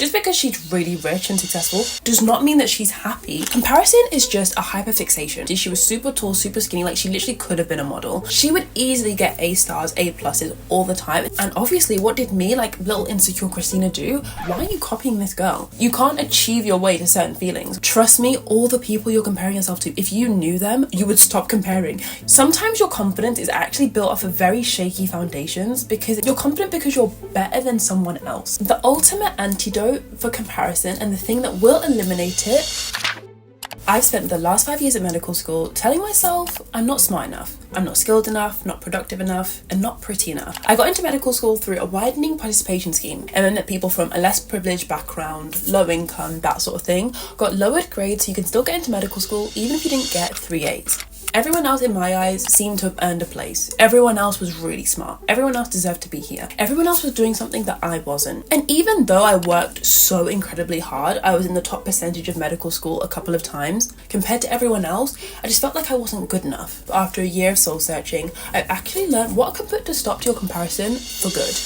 Just because she's really rich and successful does not mean that she's happy. Comparison is just a hyperfixation. She was super tall, super skinny, like she literally could have been a model. She would easily get A stars, A pluses all the time. And obviously, what did me, like little insecure Christina, do? Why are you copying this girl? You can't achieve your way to certain feelings. Trust me, all the people you're comparing yourself to, if you knew them, you would stop comparing. Sometimes your confidence is actually built off of very shaky foundations because you're confident because you're better than someone else. The ultimate antidote for comparison, and the thing that will eliminate it, I've spent the last 5 years at medical school telling myself I'm not smart enough, I'm not skilled enough, not productive enough, and not pretty enough. I got into medical school through a widening participation scheme, and then that people from a less privileged background, low income, that sort of thing, got lowered grades so you can still get into medical school even if you didn't get 3 A's. Everyone else in my eyes seemed to have earned a place. Everyone else was really smart. Everyone else deserved to be here. Everyone else was doing something that I wasn't. And even though I worked so incredibly hard, I was in the top percentage of medical school a couple of times, compared to everyone else, I just felt like I wasn't good enough. After a year of soul searching, I actually learned what can put a stop to your comparison for good.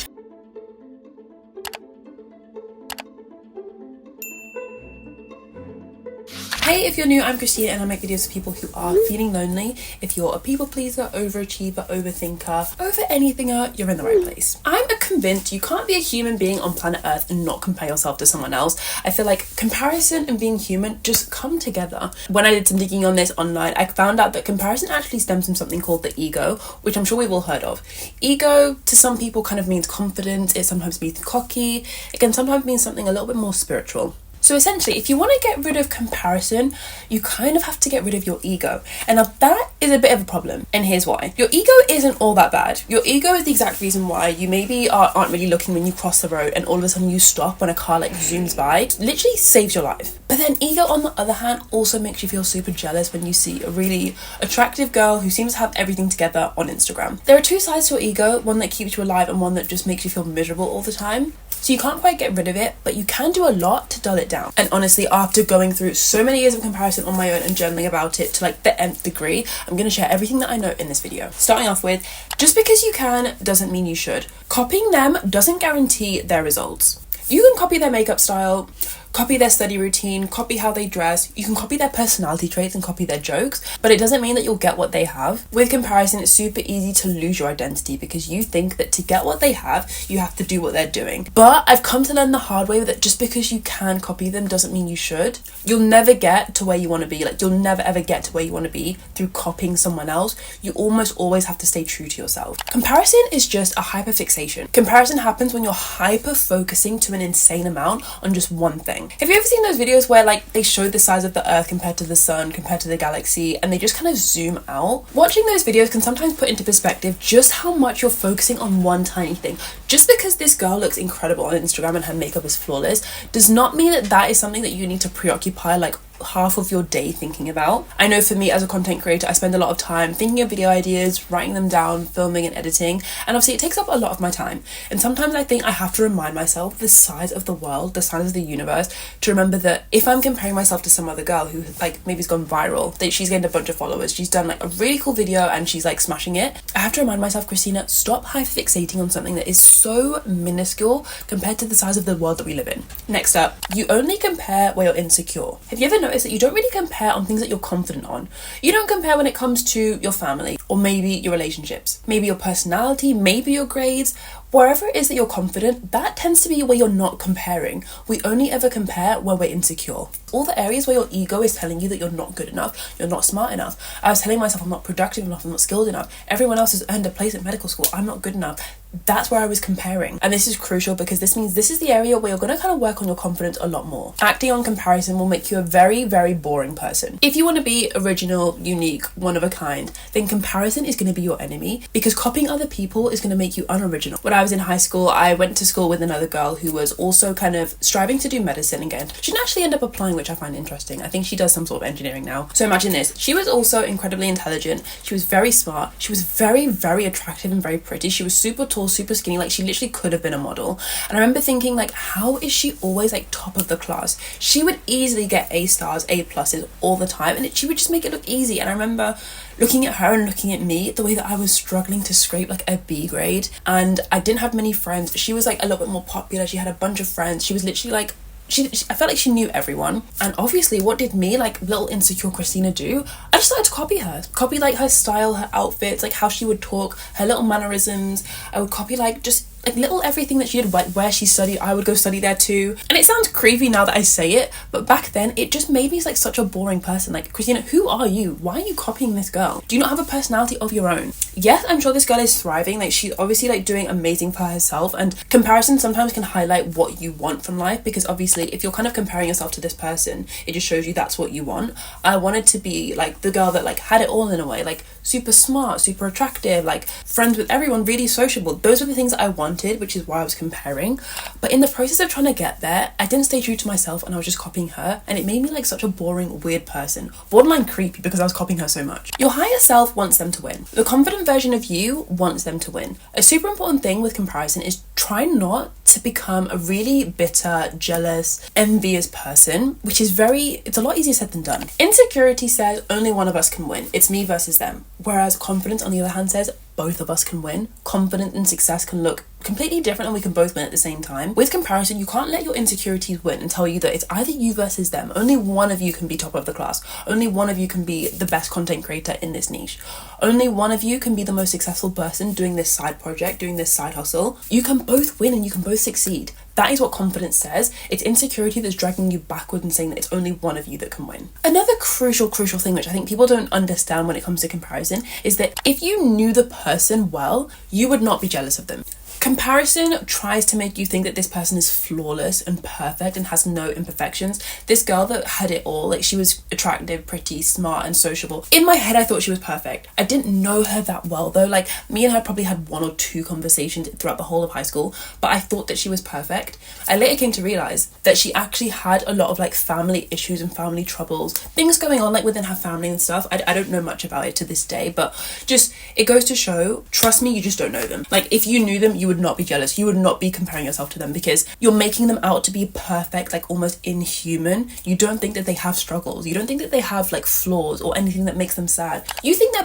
Hey, if you're new, I'm Christina and I make videos for people who are feeling lonely. If you're a people pleaser, overachiever, overthinker, over anything, you're in the right place. I'm convinced you can't be a human being on planet Earth and not compare yourself to someone else. I feel like comparison and being human just come together. When I did some digging on this online, I found out that comparison actually stems from something called the ego, which I'm sure we've all heard of. Ego, to some people, kind of means confidence. It sometimes means cocky. It can sometimes mean something a little bit more spiritual. So essentially, if you want to get rid of comparison, you kind of have to get rid of your ego. And now that is a bit of a problem. And here's why. Your ego isn't all that bad. Your ego is the exact reason why you maybe aren't really looking when you cross the road and all of a sudden you stop when a car like zooms by. It literally saves your life. But then ego, on the other hand, also makes you feel super jealous when you see a really attractive girl who seems to have everything together on Instagram. There are two sides to your ego, one that keeps you alive and one that just makes you feel miserable all the time. So you can't quite get rid of it, but you can do a lot to dull it down. And honestly, after going through so many years of comparison on my own and journaling about it to like the nth degree, I'm going to share everything that I know in this video. Starting off with, just because you can doesn't mean you should. Copying them doesn't guarantee their results. You can copy their makeup style, copy their study routine, copy how they dress, you can copy their personality traits and copy their jokes, but it doesn't mean that you'll get what they have. With comparison, it's super easy to lose your identity because you think that to get what they have, you have to do what they're doing. But I've come to learn the hard way that just because you can copy them doesn't mean you should. You'll never get to where you want to be. Like, you'll never ever get to where you want to be through copying someone else. You almost always have to stay true to yourself. Comparison is just a hyperfixation. Comparison happens when you're hyper-focusing to an insane amount on just one thing. Have you ever seen those videos where like they show the size of the earth compared to the sun, compared to the galaxy, and they just kind of zoom out? Watching those videos can sometimes put into perspective just how much you're focusing on one tiny thing. Just because this girl looks incredible on Instagram and her makeup is flawless does not mean that that is something that you need to preoccupy like half of your day thinking about. I know for me as a content creator, I spend a lot of time thinking of video ideas, writing them down, filming and editing, and obviously it takes up a lot of my time. And sometimes I think I have to remind myself the size of the world, the size of the universe, to remember that if I'm comparing myself to some other girl who like maybe has gone viral, that she's gained a bunch of followers, she's done like a really cool video and she's like smashing it, I have to remind myself, Christina, stop hyperfixating on something that is so minuscule compared to the size of the world that we live in. Next up, you only compare where you're insecure. Have you ever noticed that you don't really compare on things that you're confident on? You don't compare when it comes to your family, or maybe your relationships, maybe your personality, maybe your grades. Wherever it is that you're confident, that tends to be where you're not comparing. We only ever compare where we're insecure. All the areas where your ego is telling you that you're not good enough, you're not smart enough. I was telling myself I'm not productive enough, I'm not skilled enough. Everyone else has earned a place at medical school, I'm not good enough. That's where I was comparing. And this is crucial because this means this is the area where you're going to kind of work on your confidence a lot more. Acting on comparison will make you a very, very boring person. If you want to be original, unique, one of a kind, then comparison is going to be your enemy because copying other people is going to make you unoriginal. When I was in high school, I went to school with another girl who was also kind of striving to do medicine again. She didn't actually end up applying, which I find interesting. I think she does some sort of engineering now. So imagine this. She was also incredibly intelligent. She was very smart. She was very, very attractive and very pretty. She was super tall, super skinny, like she literally could have been a model. And I remember thinking, like, how is she always like top of the class? She would easily get A stars, A pluses all the time, and she would just make it look easy. And I remember looking at her and looking at me, the way that I was struggling to scrape like a B grade, and I didn't have many friends. She was like a little bit more popular. She had a bunch of friends. She was literally like I felt like she knew everyone. And obviously, what did me, like little insecure Christina, do? I just started to copy her. Copy like her style, her outfits, like how she would talk, her little mannerisms. I would copy like just like little everything that she did, like where she studied, I would go study there too. And it sounds creepy now that I say it, but back then it just made me like such a boring person. Like, Christina, who are you? Why are you copying this girl? Do you not have a personality of your own? Yes, I'm sure this girl is thriving. Like, she's obviously like doing amazing for herself, and comparison sometimes can highlight what you want from life, because obviously if you're kind of comparing yourself to this person, it just shows you that's what you want. I wanted to be like the girl that like had it all in a way, like super smart, super attractive, like friends with everyone, really sociable. Those were the things that I wanted, which is why I was comparing. But in the process of trying to get there, I didn't stay true to myself, and I was just copying her, and it made me like such a boring, weird person, borderline creepy, because I was copying her so much. Your higher self wants them to win. The confident version of you wants them to win. A super important thing with comparison is try not to become a really bitter, jealous, envious person, which is it's a lot easier said than done. Insecurity says only one of us can win. It's me versus them. Whereas confidence, on the other hand, says both of us can win. Confidence and success can look completely different, and we can both win at the same time. With comparison, you can't let your insecurities win and tell you that it's either you versus them. Only one of you can be top of the class. Only one of you can be the best content creator in this niche. Only one of you can be the most successful person doing this side project, doing this side hustle. You can both win and you can both succeed. That is what confidence says. It's insecurity that's dragging you backward and saying that it's only one of you that can win. Another crucial thing, which I think people don't understand when it comes to comparison, is that if you knew the person well, you would not be jealous of them. Comparison tries to make you think that this person is flawless and perfect and has no imperfections. This girl that had it all, like she was attractive, pretty, smart and sociable. In my head, I thought she was perfect. I didn't know her that well though. Like, me and her probably had 1 or 2 conversations throughout the whole of high school, but I thought that she was perfect. I later came to realize that she actually had a lot of like family issues and family troubles, things going on like within her family and stuff. I don't know much about it to this day, but just it goes to show, trust me, you just don't know them. Like, if you knew them, you would not be jealous. You would not be comparing yourself to them, because you're making them out to be perfect, like almost inhuman. You don't think that they have struggles. You don't think that they have like flaws or anything that makes them sad. You think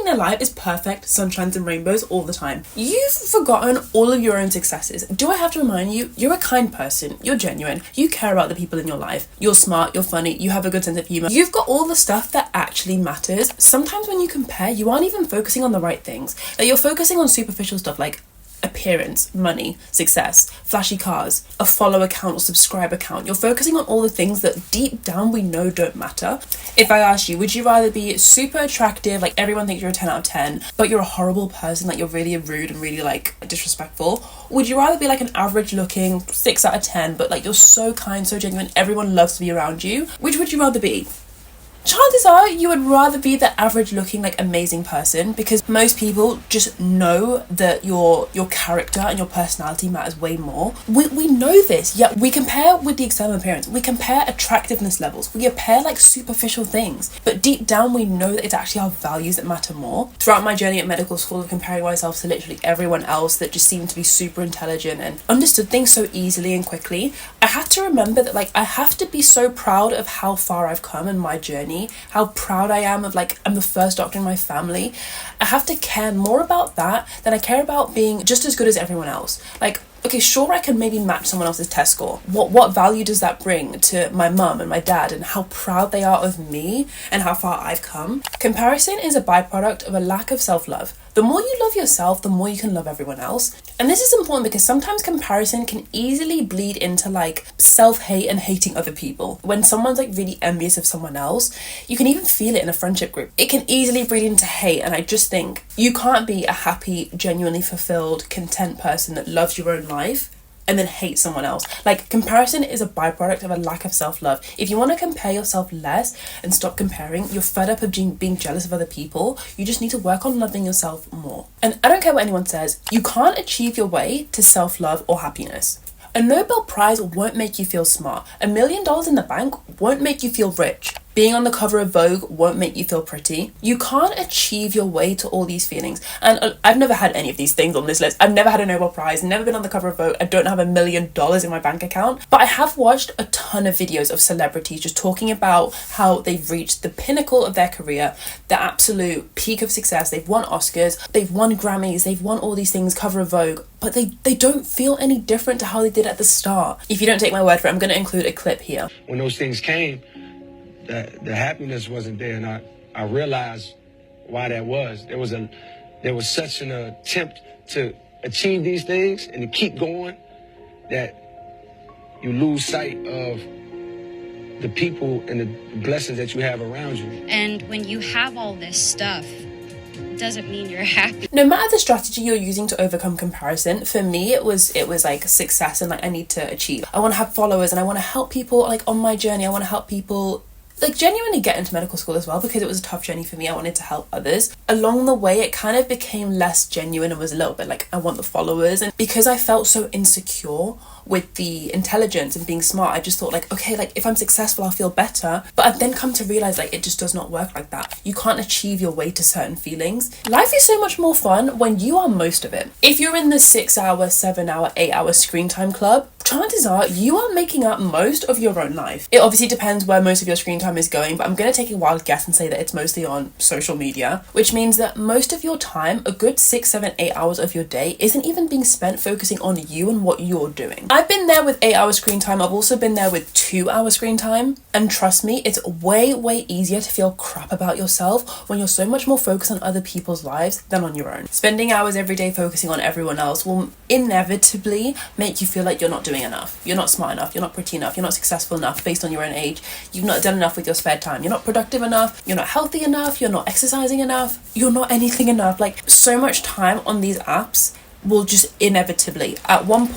their life is perfect, sunshines and rainbows all the time. You've forgotten all of your own successes. Do I have to remind you? You're a kind person. You're genuine. You care about the people in your life. You're smart. You're funny. You have a good sense of humor. You've got all the stuff that actually matters. Sometimes when you compare, you aren't even focusing on the right things. Like, you're focusing on superficial stuff like appearance, money, success, flashy cars, a follow account or subscribe account. You're focusing on all the things that deep down we know don't matter. If I asked you, would you rather be super attractive, like everyone thinks you're a 10 out of 10, but you're a horrible person, like you're really rude and really like disrespectful? Or would you rather be like an average looking 6 out of 10, but like you're so kind, so genuine, everyone loves to be around you? Which would you rather be? Chances are you would rather be the average looking like amazing person, because most people just know that your character and your personality matters way more. We know this, yet we compare with the external appearance. We compare attractiveness levels. We compare like superficial things, but deep down we know that it's actually our values that matter more. Throughout my journey at medical school of comparing myself to literally everyone else that just seemed to be super intelligent and understood things so easily and quickly, I had to remember that like I have to be so proud of how far I've come in my journey, how proud I am of like I'm the first doctor in my family. I have to care more about that than I care about being just as good as everyone else. Like, okay, sure, I can maybe match someone else's test score. What value does that bring to my mum and my dad and how proud they are of me and how far I've come? Comparison is a byproduct of a lack of self-love. The more you love yourself, the more you can love everyone else. And this is important because sometimes comparison can easily bleed into like self-hate and hating other people. When someone's like really envious of someone else, you can even feel it in a friendship group. It can easily breed into hate, and I just think you can't be a happy, genuinely fulfilled, content person that loves your own life and then hate someone else. Like, comparison is a byproduct of a lack of self-love. If you want to compare yourself less and stop comparing, you're fed up of being jealous of other people, you just need to work on loving yourself more. And I don't care what anyone says, you can't achieve your way to self-love or happiness. A Nobel Prize won't make you feel smart. $1 million in the bank won't make you feel rich. Being on the cover of Vogue won't make you feel pretty. You can't achieve your way to all these feelings. And I've never had any of these things on this list. I've never had a Nobel Prize, never been on the cover of Vogue. I don't have $1 million in my bank account. But I have watched a ton of videos of celebrities just talking about how they've reached the pinnacle of their career, the absolute peak of success. They've won Oscars, they've won Grammys, they've won all these things, cover of Vogue, but they don't feel any different to how they did at the start. If you don't take my word for it, I'm going to include a clip here. When those things came, the happiness wasn't there, and I realized why that was. There was such an attempt to achieve these things and to keep going that you lose sight of the people and the blessings that you have around you. And when you have all this stuff, it doesn't mean you're happy. No matter the strategy you're using to overcome comparison, for me it was like success and like I need to achieve. I want to have followers and I want to help people like on my journey. I want to help people like genuinely get into medical school as well, because it was a tough journey for me. I wanted to help others. Along the way, it kind of became less genuine and was a little bit like, I want the followers. And because I felt so insecure with the intelligence and being smart, I just thought like, okay, like if I'm successful, I'll feel better. But I've then come to realize like it just does not work like that. You can't achieve your way to certain feelings. Life is so much more fun when you are most of it. If you're in the 6 hour, 7 hour, 8 hour screen time club, chances are you are making up most of your own life. It obviously depends where most of your screen time is going, but I'm going to take a wild guess and say that it's mostly on social media, which means that most of your time, a good 6, 7, 8 hours of your day, isn't even being spent focusing on you and what you're doing. I've been there with 8 hour screen time. I've also been there with 2 hour screen time. And trust me, it's way easier to feel crap about yourself when you're so much more focused on other people's lives than on your own. Spending hours every day focusing on everyone else will inevitably make you feel like you're not doing enough. You're not smart enough. You're not pretty enough. You're not successful enough based on your own age. You've not done enough with your spare time. You're not productive enough. You're not healthy enough. You're not exercising enough. You're not anything enough. Like, so much time on these apps will just inevitably, at some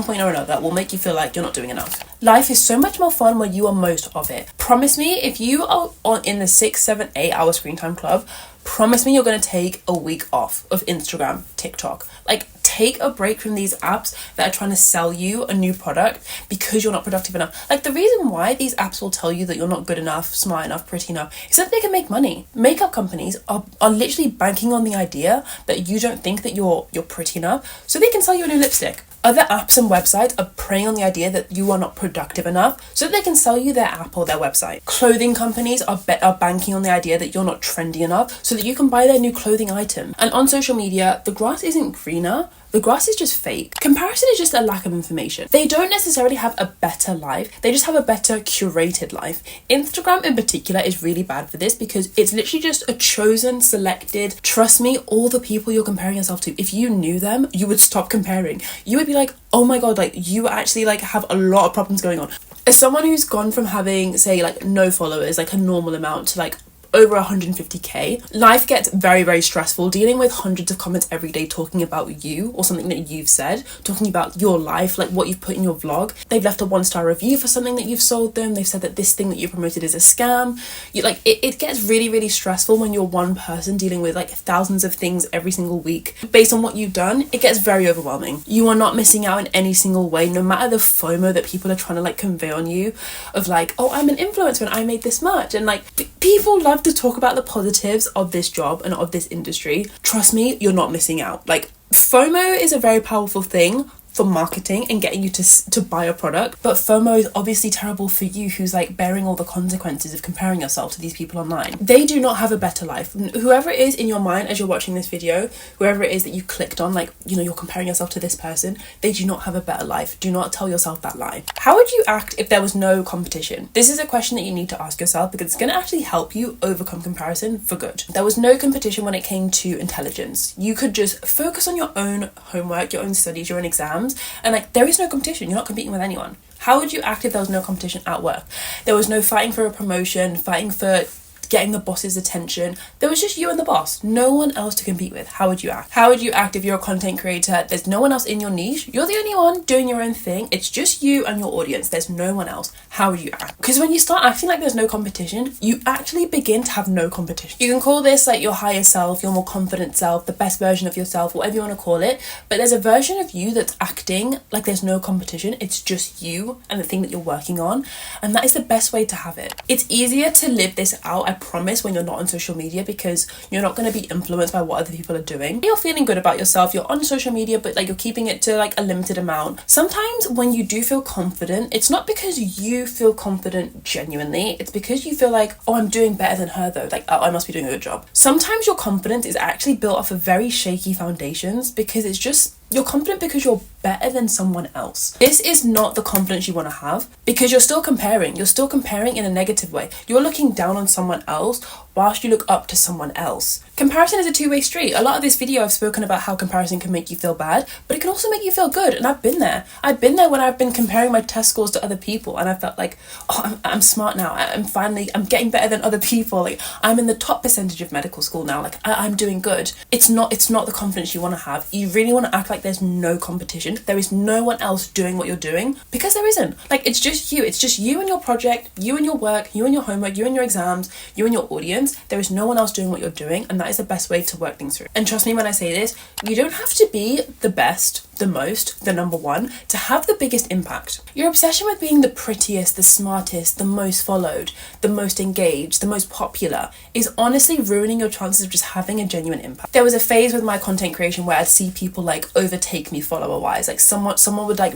point or another, will make you feel like you're not doing enough. Life is so much more fun when you are most of it. Promise me, if you are in the 6, 7, 8 hour screen time club, promise me you're going to take a week off of Instagram, TikTok. Like, take a break from these apps that are trying to sell you a new product because you're not productive enough. Like, the reason why these apps will tell you that you're not good enough, smart enough, pretty enough, is that they can make money. Makeup companies are literally banking on the idea that you don't think that you're pretty enough, so they can sell you a new lipstick. Other apps and websites are preying on the idea that you are not productive enough so that they can sell you their app or their website. Clothing companies are banking on the idea that you're not trendy enough so that you can buy their new clothing item. And on social media, the grass isn't greener. The grass is just fake. Comparison is just a lack of information. They don't necessarily have a better life. They just have a better curated life. Instagram in particular is really bad for this because it's literally just a chosen, selected, trust me, all the people you're comparing yourself to. If you knew them, you would stop comparing. You would be like, oh my God, like you actually like have a lot of problems going on. As someone who's gone from having, say, like no followers, like a normal amount, to like over 150k, life gets very stressful. Dealing with hundreds of comments every day talking about you or something that you've said, talking about your life, like what you've put in your vlog. They've left a 1-star review for something that you've sold them. They've said that this thing that you promoted is a scam. You like it gets really stressful when you're one person dealing with like thousands of things every single week. Based on what you've done, it gets very overwhelming. You are not missing out in any single way, no matter the FOMO that people are trying to like convey on you of like, oh, I'm an influencer and I made this much. And like people love to talk about the positives of this job and of this industry. Trust me, you're not missing out. Like, FOMO is a very powerful thing for marketing and getting you to buy a product, but FOMO is obviously terrible for you who's like bearing all the consequences of comparing yourself to these people online. They do not have a better life. Whoever it is in your mind as you're watching this video, whoever it is that you clicked on, like, you know, you're comparing yourself to this person, they do not have a better life. Do not tell yourself that lie. How would you act if there was no competition? This is a question that you need to ask yourself because it's going to actually help you overcome comparison for good. There was no competition when it came to intelligence. You could just focus on your own homework, your own studies, your own exams, and like there is no competition. You're not competing with anyone. How would you act if there was no competition at work? There was no fighting for a promotion, fighting for getting the boss's attention. There was just you and the boss, no one else to compete with. How would you act? How would you act if you're a content creator? There's no one else in your niche. You're the only one doing your own thing. It's just you and your audience. There's no one else. How would you act? Because when you start acting like there's no competition, you actually begin to have no competition. You can call this like your higher self, your more confident self, the best version of yourself, whatever you want to call it. But there's a version of you that's acting like there's no competition. It's just you and the thing that you're working on. And that is the best way to have it. It's easier to live this out, I promise, when you're not on social media, because you're not going to be influenced by what other people are doing. You're feeling good about yourself. You're on social media, but like you're keeping it to like a limited amount. Sometimes when you do feel confident, it's not because you feel confident genuinely. It's because you feel like, oh, I'm doing better than her though. Like, oh, I must be doing a good job. Sometimes your confidence is actually built off of very shaky foundations, because it's just, you're confident because you're better than someone else. This is not the confidence you want to have, because you're still comparing. You're still comparing in a negative way. You're looking down on someone else whilst you look up to someone else. Comparison is a two-way street. A lot of this video I've spoken about how comparison can make you feel bad, but it can also make you feel good. And I've been there. I've been there when I've been comparing my test scores to other people, and I felt like, oh, I'm smart now. I'm getting better than other people. Like, I'm in the top percentage of medical school now. Like, I'm doing good. It's not the confidence you want to have. You really want to act like there's no competition. There is no one else doing what you're doing, because there isn't. Like, it's just you. It's just you and your project, you and your work, you and your homework, you and your exams, you and your audience. There is no one else doing what you're doing, and that is the best way to work things through. And trust me when I say this, you don't have to be the best, the most, the number one to have the biggest impact. Your obsession with being the prettiest, the smartest, the most followed, the most engaged, the most popular is honestly ruining your chances of just having a genuine impact. There was a phase with my content creation where I'd see people like overtake me follower-wise. Like someone would like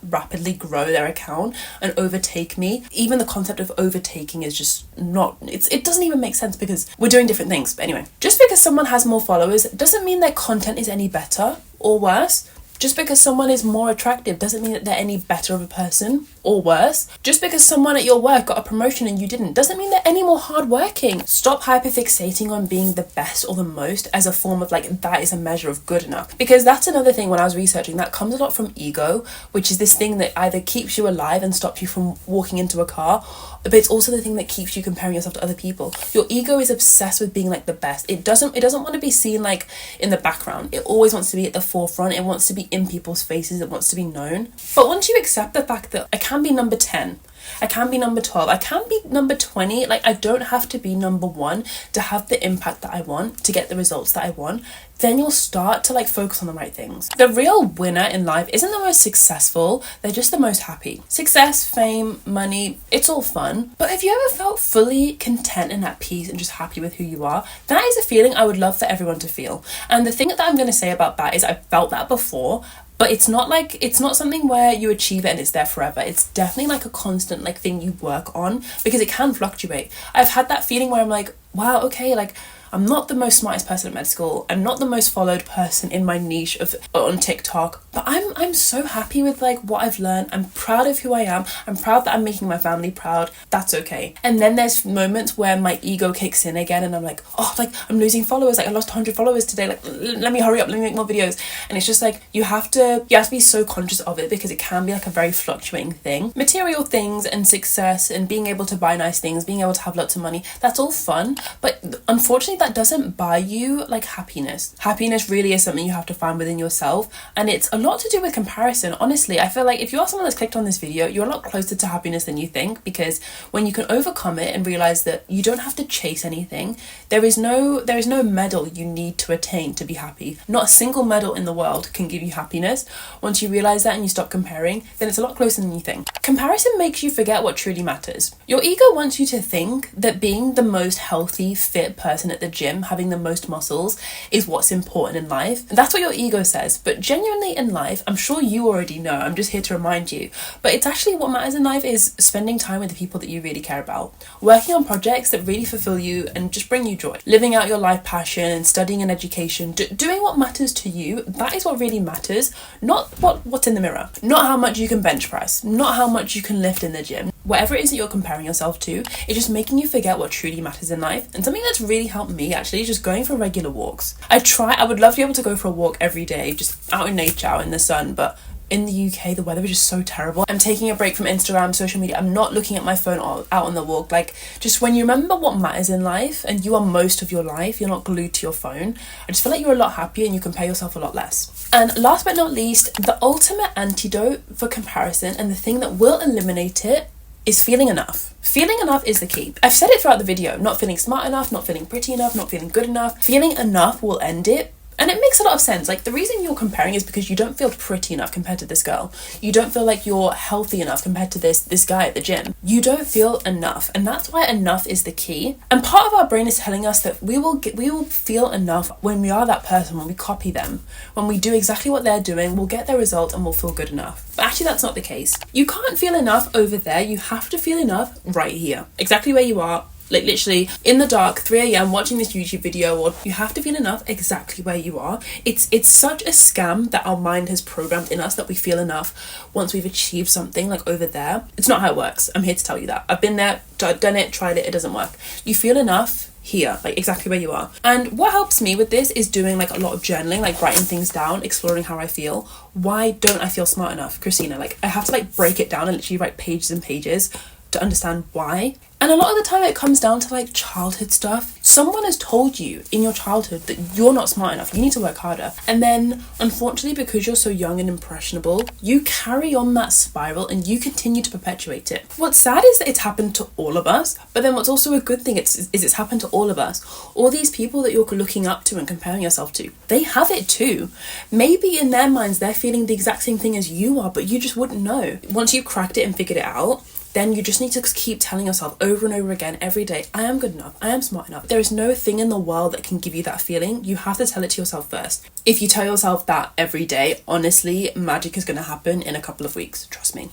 rapidly grow their account and overtake me. Even the concept of overtaking is just not, it doesn't even make sense, because we're doing different things. But anyway, just because someone has more followers doesn't mean their content is any better or worse. Just because someone is more attractive doesn't mean that they're any better of a person or worse. Just because someone at your work got a promotion and you didn't doesn't mean they're any more hardworking. Stop hyperfixating on being the best or the most as a form of like, that is a measure of good enough. Because that's another thing when I was researching, that comes a lot from ego, which is this thing that either keeps you alive and stops you from walking into a car, but it's also the thing that keeps you comparing yourself to other people. Your ego is obsessed with being like the best. It doesn't want to be seen like in the background. It always wants to be at the forefront. It wants to be in people's faces. It wants to be known. But once you accept the fact that I can be number 10, I can be number 12, I can be number 20, like I don't have to be number 1 to have the impact that I want, to get the results that I want, then you'll start to like focus on the right things. The real winner in life isn't the most successful, they're just the most happy. Success, fame, money, it's all fun, but have you ever felt fully content and at peace and just happy with who you are? That is a feeling I would love for everyone to feel. And the thing that I'm going to say about that is I felt that before, but it's not something where you achieve it and it's there forever. It's definitely like a constant like thing you work on, because it can fluctuate. I've had that feeling where I'm like, wow, okay, like I'm not the most smartest person at med school. I'm not the most followed person in my niche on TikTok, but I'm so happy with like what I've learned. I'm proud of who I am. I'm proud that I'm making my family proud. That's okay. And then there's moments where my ego kicks in again and I'm like, oh, like I'm losing followers. Like I lost 100 followers today. Like let me hurry up. Let me make more videos. And it's just like, you have to be so conscious of it, because it can be like a very fluctuating thing. Material things and success and being able to buy nice things, being able to have lots of money, that's all fun. But unfortunately, that doesn't buy you like happiness. Happiness really is something you have to find within yourself, and it's a lot to do with comparison. Honestly, I feel like if you are someone that's clicked on this video, you're a lot closer to happiness than you think, because when you can overcome it and realize that you don't have to chase anything, there is no medal you need to attain to be happy. Not a single medal in the world can give you happiness. Once you realize that and you stop comparing, then it's a lot closer than you think. Comparison makes you forget what truly matters. Your ego wants you to think that being the most healthy, fit person at the gym, having the most muscles, is what's important in life. That's what your ego says, but genuinely in life, I'm sure you already know, I'm just here to remind you, but it's actually what matters in life is spending time with the people that you really care about, working on projects that really fulfill you and just bring you joy, living out your life passion and studying and education, doing what matters to you. That is what really matters, not what's in the mirror, not how much you can bench press, not how much you can lift in the gym. Whatever it is that you're comparing yourself to, it's just making you forget what truly matters in life. And something that's really helped me actually is just going for regular walks. I would love to be able to go for a walk every day, just out in nature, out in the sun, but in the UK, the weather is just so terrible. I'm taking a break from Instagram, social media. I'm not looking at my phone out on the walk. Like, just when you remember what matters in life and you are most of your life, you're not glued to your phone, I just feel like you're a lot happier and you compare yourself a lot less. And last but not least, the ultimate antidote for comparison, and the thing that will eliminate it, is feeling enough. Feeling enough is the key. I've said it throughout the video. Not feeling smart enough, not feeling pretty enough, not feeling good enough. Feeling enough will end it. And it makes a lot of sense. Like, the reason you're comparing is because you don't feel pretty enough compared to this girl. You don't feel like you're healthy enough compared to this guy at the gym. You don't feel enough. And that's why enough is the key. And part of our brain is telling us that we will feel enough when we are that person, when we copy them. When we do exactly what they're doing, we'll get their result and we'll feel good enough. But actually, that's not the case. You can't feel enough over there. You have to feel enough right here. Exactly where you are. Like, literally in the dark, 3 a.m. watching this YouTube video, or you have to feel enough exactly where you are. It's such a scam that our mind has programmed in us that we feel enough once we've achieved something, like over there. It's not how it works. I'm here to tell you that. I've been there, done it, tried it, it doesn't work. You feel enough here, like exactly where you are. And what helps me with this is doing like a lot of journaling, like writing things down, exploring how I feel. Why don't I feel smart enough, Christina? Like, I have to like break it down and literally write pages and pages to understand why. And a lot of the time it comes down to like childhood stuff. Someone has told you in your childhood that you're not smart enough, you need to work harder. And then unfortunately, because you're so young and impressionable, you carry on that spiral and you continue to perpetuate it. What's sad is that it's happened to all of us, but then what's also a good thing is it's happened to all of us. All these people that you're looking up to and comparing yourself to, they have it too. Maybe in their minds they're feeling the exact same thing as you are, but you just wouldn't know. Once you've cracked it and figured it out, then you just need to keep telling yourself over and over again every day, I am good enough, I am smart enough. There is no thing in the world that can give you that feeling. You have to tell it to yourself first. If you tell yourself that every day, honestly, magic is going to happen in a couple of weeks. Trust me.